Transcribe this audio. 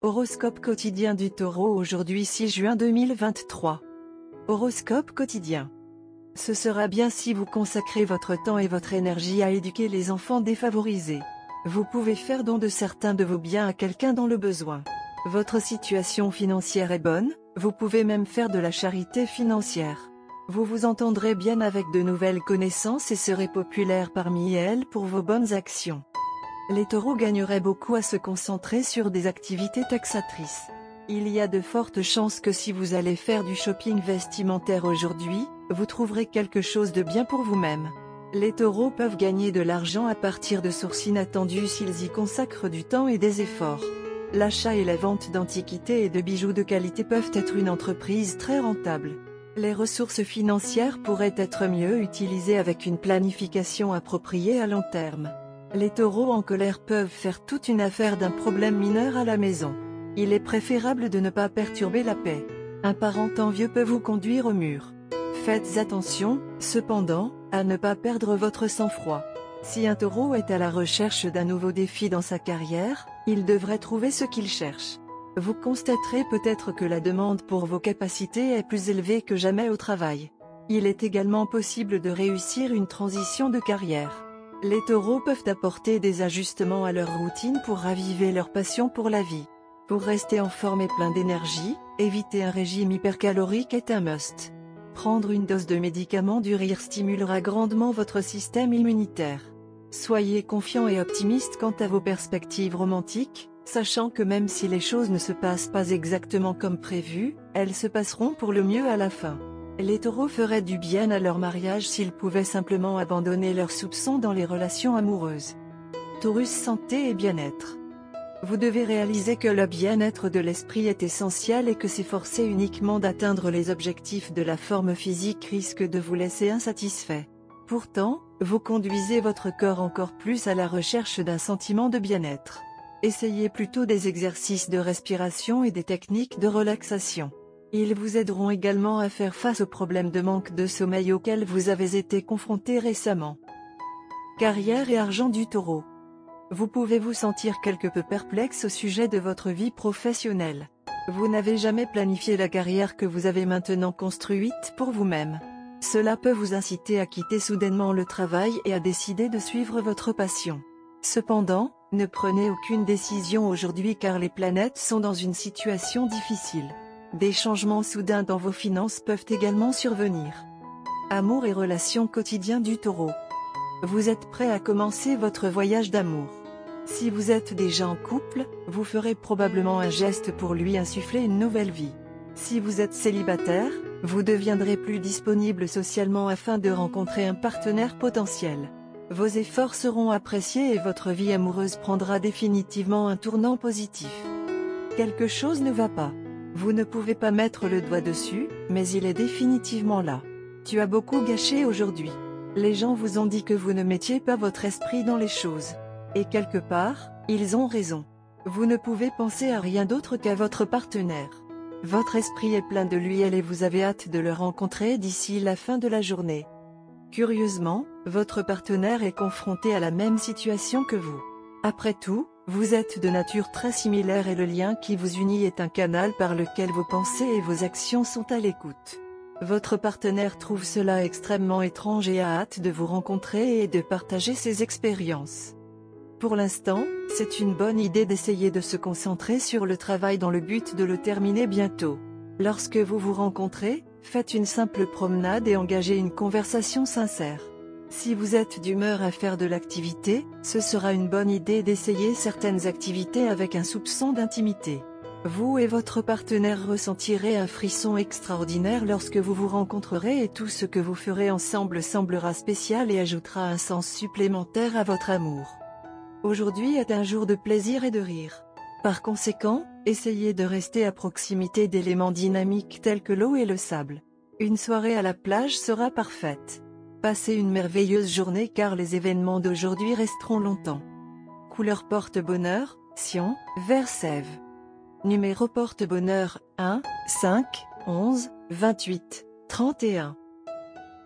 Horoscope quotidien du Taureau aujourd'hui 6 juin 2023. Horoscope quotidien. Ce sera bien si vous consacrez votre temps et votre énergie à éduquer les enfants défavorisés. Vous pouvez faire don de certains de vos biens à quelqu'un dans le besoin. Votre situation financière est bonne, vous pouvez même faire de la charité financière. Vous vous entendrez bien avec de nouvelles connaissances et serez populaire parmi elles pour vos bonnes actions. Les taureaux gagneraient beaucoup à se concentrer sur des activités taxatrices. Il y a de fortes chances que si vous allez faire du shopping vestimentaire aujourd'hui, vous trouverez quelque chose de bien pour vous-même. Les taureaux peuvent gagner de l'argent à partir de sources inattendues s'ils y consacrent du temps et des efforts. L'achat et la vente d'antiquités et de bijoux de qualité peuvent être une entreprise très rentable. Les ressources financières pourraient être mieux utilisées avec une planification appropriée à long terme. Les taureaux en colère peuvent faire toute une affaire d'un problème mineur à la maison. Il est préférable de ne pas perturber la paix. Un parent envieux peut vous conduire au mur. Faites attention, cependant, à ne pas perdre votre sang-froid. Si un taureau est à la recherche d'un nouveau défi dans sa carrière, il devrait trouver ce qu'il cherche. Vous constaterez peut-être que la demande pour vos capacités est plus élevée que jamais au travail. Il est également possible de réussir une transition de carrière. Les taureaux peuvent apporter des ajustements à leur routine pour raviver leur passion pour la vie. Pour rester en forme et plein d'énergie, éviter un régime hypercalorique est un must. Prendre une dose de médicaments du rire stimulera grandement votre système immunitaire. Soyez confiant et optimiste quant à vos perspectives romantiques, sachant que même si les choses ne se passent pas exactement comme prévu, elles se passeront pour le mieux à la fin. Les taureaux feraient du bien à leur mariage s'ils pouvaient simplement abandonner leurs soupçons dans les relations amoureuses. Taurus santé et bien-être. Vous devez réaliser que le bien-être de l'esprit est essentiel et que s'efforcer uniquement d'atteindre les objectifs de la forme physique risque de vous laisser insatisfait. Pourtant, vous conduisez votre corps encore plus à la recherche d'un sentiment de bien-être. Essayez plutôt des exercices de respiration et des techniques de relaxation. Ils vous aideront également à faire face aux problèmes de manque de sommeil auxquels vous avez été confronté récemment. Carrière et argent du Taureau. Vous pouvez vous sentir quelque peu perplexe au sujet de votre vie professionnelle. Vous n'avez jamais planifié la carrière que vous avez maintenant construite pour vous-même. Cela peut vous inciter à quitter soudainement le travail et à décider de suivre votre passion. Cependant, ne prenez aucune décision aujourd'hui car les planètes sont dans une situation difficile. Des changements soudains dans vos finances peuvent également survenir. Amour et relations quotidiens du Taureau. Vous êtes prêt à commencer votre voyage d'amour. Si vous êtes déjà en couple, vous ferez probablement un geste pour lui insuffler une nouvelle vie. Si vous êtes célibataire, vous deviendrez plus disponible socialement afin de rencontrer un partenaire potentiel. Vos efforts seront appréciés et votre vie amoureuse prendra définitivement un tournant positif. Quelque chose ne va pas. Vous ne pouvez pas mettre le doigt dessus, mais il est définitivement là. Tu as beaucoup gâché aujourd'hui. Les gens vous ont dit que vous ne mettiez pas votre esprit dans les choses. Et quelque part, ils ont raison. Vous ne pouvez penser à rien d'autre qu'à votre partenaire. Votre esprit est plein de lui et vous avez hâte de le rencontrer d'ici la fin de la journée. Curieusement, votre partenaire est confronté à la même situation que vous. Après tout, vous êtes de nature très similaire et le lien qui vous unit est un canal par lequel vos pensées et vos actions sont à l'écoute. Votre partenaire trouve cela extrêmement étrange et a hâte de vous rencontrer et de partager ses expériences. Pour l'instant, c'est une bonne idée d'essayer de se concentrer sur le travail dans le but de le terminer bientôt. Lorsque vous vous rencontrez, faites une simple promenade et engagez une conversation sincère. Si vous êtes d'humeur à faire de l'activité, ce sera une bonne idée d'essayer certaines activités avec un soupçon d'intimité. Vous et votre partenaire ressentirez un frisson extraordinaire lorsque vous vous rencontrerez et tout ce que vous ferez ensemble semblera spécial et ajoutera un sens supplémentaire à votre amour. Aujourd'hui est un jour de plaisir et de rire. Par conséquent, essayez de rester à proximité d'éléments dynamiques tels que l'eau et le sable. Une soirée à la plage sera parfaite. Passez une merveilleuse journée car les événements d'aujourd'hui resteront longtemps. Couleur porte-bonheur, cyan, vert sève. Numéro porte-bonheur, 1, 5, 11, 28, 31.